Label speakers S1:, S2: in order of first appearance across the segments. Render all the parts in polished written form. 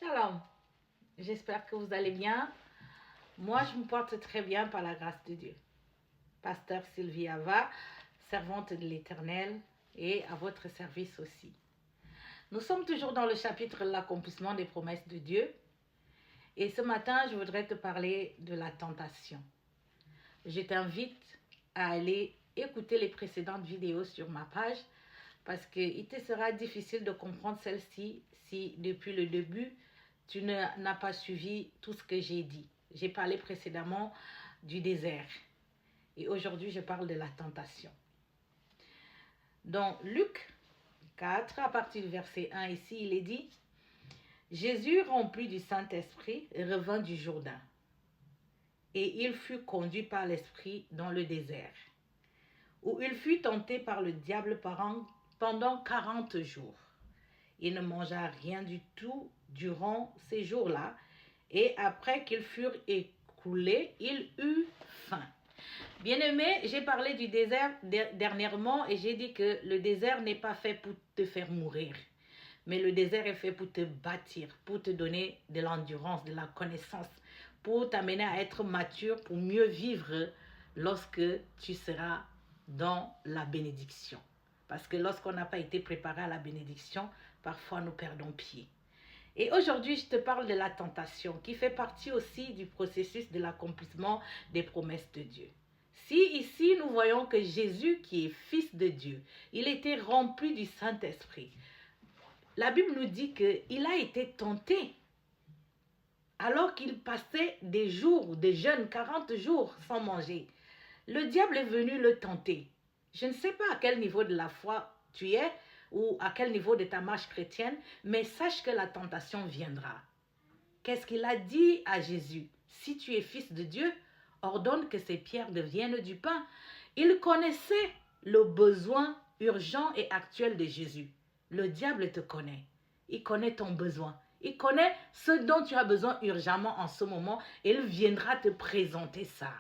S1: Shalom, j'espère que vous allez bien. Moi, je me porte très bien par la grâce de Dieu. Pasteur Sylvie Ava, servante de l'Éternel et à votre service aussi. Nous sommes toujours dans le chapitre de l'accomplissement des promesses de Dieu. Et ce matin, je voudrais te parler de la tentation. Je t'invite à aller écouter les précédentes vidéos sur ma page parce qu'il te sera difficile de comprendre celle-ci si depuis le début, tu n'as pas suivi tout ce que j'ai dit. J'ai parlé précédemment du désert et aujourd'hui, je parle de la tentation. Dans Luc 4, à partir du verset 1 ici, il est dit « Jésus, rempli du Saint-Esprit, revint du Jourdain et il fut conduit par l'Esprit dans le désert, où il fut tenté par le diable pendant 40 jours. Il ne mangea rien du tout durant ces jours-là, et après qu'ils furent écoulés, il eut faim. » Bien-aimé, j'ai parlé du désert dernièrement et j'ai dit que le désert n'est pas fait pour te faire mourir. Mais le désert est fait pour te bâtir, pour te donner de l'endurance, de la connaissance, pour t'amener à être mature, pour mieux vivre lorsque tu seras dans la bénédiction. Parce que lorsqu'on n'a pas été préparé à la bénédiction, parfois nous perdons pied. Et aujourd'hui, je te parle de la tentation qui fait partie aussi du processus de l'accomplissement des promesses de Dieu. Si ici, nous voyons que Jésus, qui est fils de Dieu, il était rempli du Saint-Esprit. La Bible nous dit qu'il a été tenté alors qu'il passait des jours, des jeûnes, 40 jours sans manger. Le diable est venu le tenter. Je ne sais pas à quel niveau de la foi tu es ou à quel niveau de ta marche chrétienne, mais sache que la tentation viendra. Qu'est-ce qu'il a dit à Jésus? Si tu es fils de Dieu, ordonne que ces pierres deviennent du pain. Il connaissait le besoin urgent et actuel de Jésus. Le diable te connaît. Il connaît ton besoin. Il connaît ce dont tu as besoin urgemment en ce moment et il viendra te présenter ça,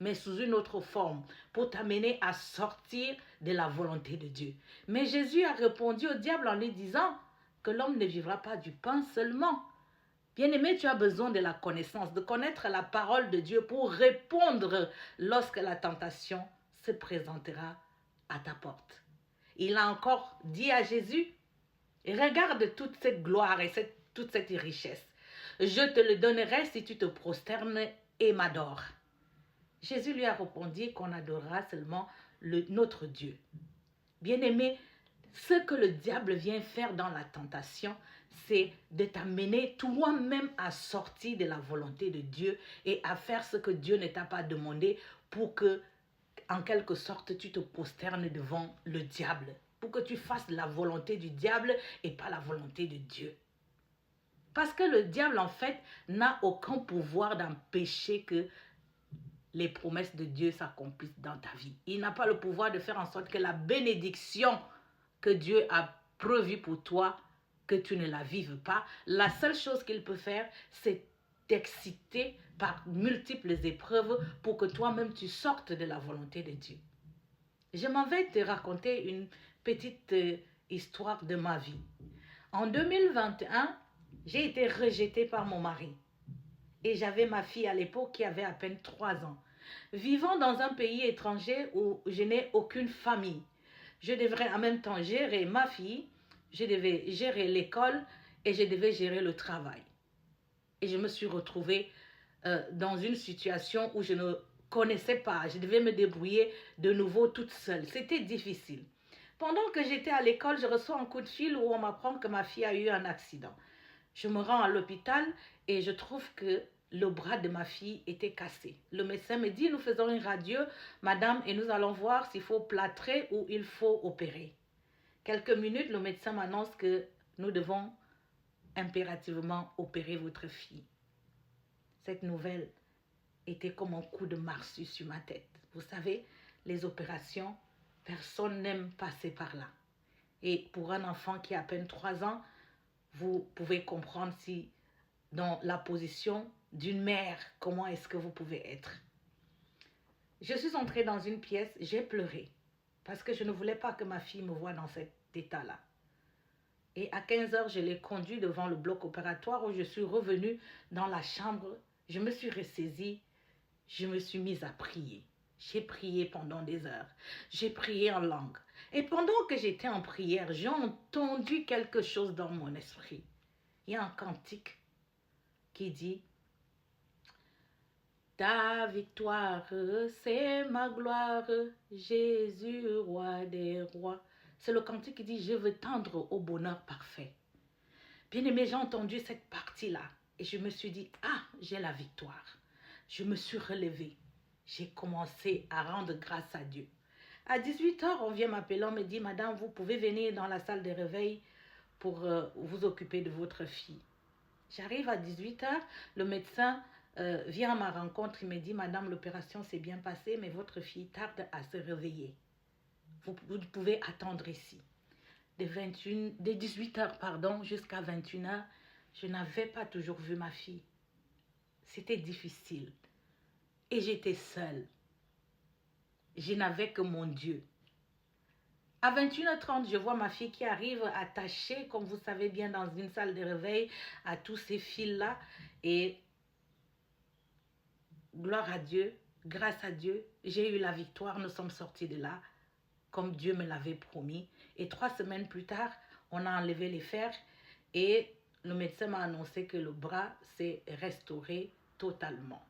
S1: mais sous une autre forme, pour t'amener à sortir de la volonté de Dieu. Mais Jésus a répondu au diable en lui disant que l'homme ne vivra pas du pain seulement. Bien-aimé, tu as besoin de la connaissance, de connaître la parole de Dieu pour répondre lorsque la tentation se présentera à ta porte. Il a encore dit à Jésus, regarde toute cette gloire et toute cette richesse. Je te le donnerai si tu te prosternes et m'adores. Jésus lui a répondu qu'on adorera seulement notre Dieu. Bien-aimé, ce que le diable vient faire dans la tentation, c'est de t'amener toi-même à sortir de la volonté de Dieu et à faire ce que Dieu ne t'a pas demandé pour que, en quelque sorte, tu te prosternes devant le diable. Pour que tu fasses la volonté du diable et pas la volonté de Dieu. Parce que le diable, en fait, n'a aucun pouvoir d'empêcher que les promesses de Dieu s'accomplissent dans ta vie. Il n'a pas le pouvoir de faire en sorte que la bénédiction que Dieu a prévue pour toi, que tu ne la vives pas. La seule chose qu'il peut faire, c'est t'exciter par multiples épreuves pour que toi-même tu sortes de la volonté de Dieu. Je m'en vais te raconter une petite histoire de ma vie. En 2021, j'ai été rejetée par mon mari. Et j'avais ma fille à l'époque qui avait à peine 3 ans. Vivant dans un pays étranger où je n'ai aucune famille, je devrais en même temps gérer ma fille, je devais gérer l'école et je devais gérer le travail. Et je me suis retrouvée dans une situation où je ne connaissais pas. Je devais me débrouiller de nouveau toute seule. C'était difficile. Pendant que j'étais à l'école, je reçois un coup de fil où on m'apprend que ma fille a eu un accident. Je me rends à l'hôpital et je trouve que le bras de ma fille était cassé. Le médecin me dit, nous faisons une radio, madame, et nous allons voir s'il faut plâtrer ou il faut opérer. Quelques minutes, le médecin m'annonce que nous devons impérativement opérer votre fille. Cette nouvelle était comme un coup de marsue sur ma tête. Vous savez, les opérations, personne n'aime passer par là. Et pour un enfant qui a à peine 3 ans, vous pouvez comprendre si dans la position d'une mère, comment est-ce que vous pouvez être. Je suis entrée dans une pièce, j'ai pleuré parce que je ne voulais pas que ma fille me voie dans cet état-là. Et à 15 heures, je l'ai conduit devant le bloc opératoire où je suis revenue dans la chambre. Je me suis ressaisie. Je me suis mise à prier. J'ai prié pendant des heures. J'ai prié en langue. Et pendant que j'étais en prière, j'ai entendu quelque chose dans mon esprit. Il y a un cantique qui dit: ta victoire, c'est ma gloire, Jésus, roi des rois. C'est le cantique qui dit: je veux tendre au bonheur parfait. Bien aimé, j'ai entendu cette partie-là et je me suis dit: ah, j'ai la victoire. Je me suis relevée. J'ai commencé à rendre grâce à Dieu. À 18 heures, on vient m'appeler, on me dit: madame, vous pouvez venir dans la salle de réveil pour vous occuper de votre fille. J'arrive à 18 heures, le médecin vient à ma rencontre, il me dit: madame, l'opération s'est bien passée, mais votre fille tarde à se réveiller. Vous pouvez attendre ici. De 18 heures jusqu'à 21 heures, je n'avais pas toujours vu ma fille. C'était difficile. Et j'étais seule. Je n'avais que mon Dieu. À 21h30, je vois ma fille qui arrive attachée, comme vous savez bien, dans une salle de réveil, à tous ces fils-là. Et gloire à Dieu, grâce à Dieu, j'ai eu la victoire. Nous sommes sortis de là, comme Dieu me l'avait promis. Et 3 semaines plus tard, on a enlevé les fers et le médecin m'a annoncé que le bras s'est restauré totalement.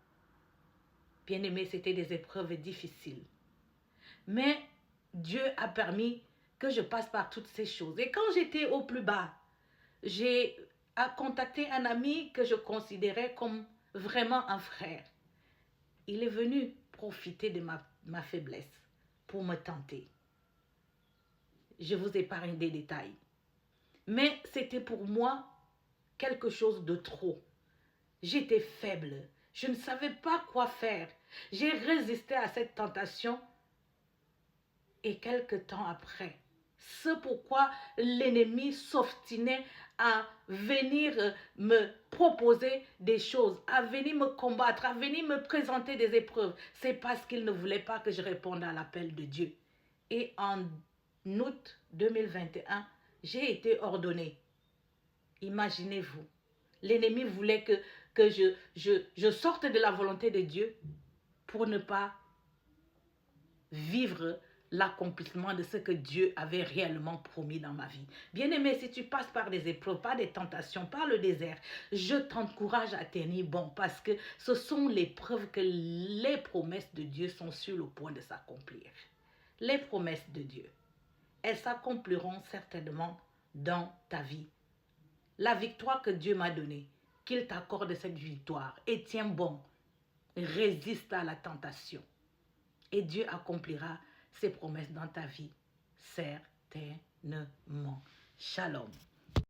S1: Bien aimé, c'était des épreuves difficiles. Mais Dieu a permis que je passe par toutes ces choses. Et quand j'étais au plus bas, j'ai contacté un ami que je considérais comme vraiment un frère. Il est venu profiter de ma faiblesse pour me tenter. Je vous épargne des détails. Mais c'était pour moi quelque chose de trop. J'étais faible. Je ne savais pas quoi faire. J'ai résisté à cette tentation. Et quelque temps après, c'est pourquoi l'ennemi s'obstinait à venir me proposer des choses, à venir me combattre, à venir me présenter des épreuves. C'est parce qu'il ne voulait pas que je réponde à l'appel de Dieu. Et en août 2021, j'ai été ordonnée. Imaginez-vous, l'ennemi voulait que je sorte de la volonté de Dieu pour ne pas vivre l'accomplissement de ce que Dieu avait réellement promis dans ma vie. Bien-aimé, si tu passes par des épreuves, par des tentations, par le désert, je t'encourage à tenir bon parce que ce sont les preuves que les promesses de Dieu sont sur le point de s'accomplir. Les promesses de Dieu, elles s'accompliront certainement dans ta vie. La victoire que Dieu m'a donnée, qu'il t'accorde cette victoire et tiens bon, résiste à la tentation. Et Dieu accomplira ses promesses dans ta vie, certainement. Shalom.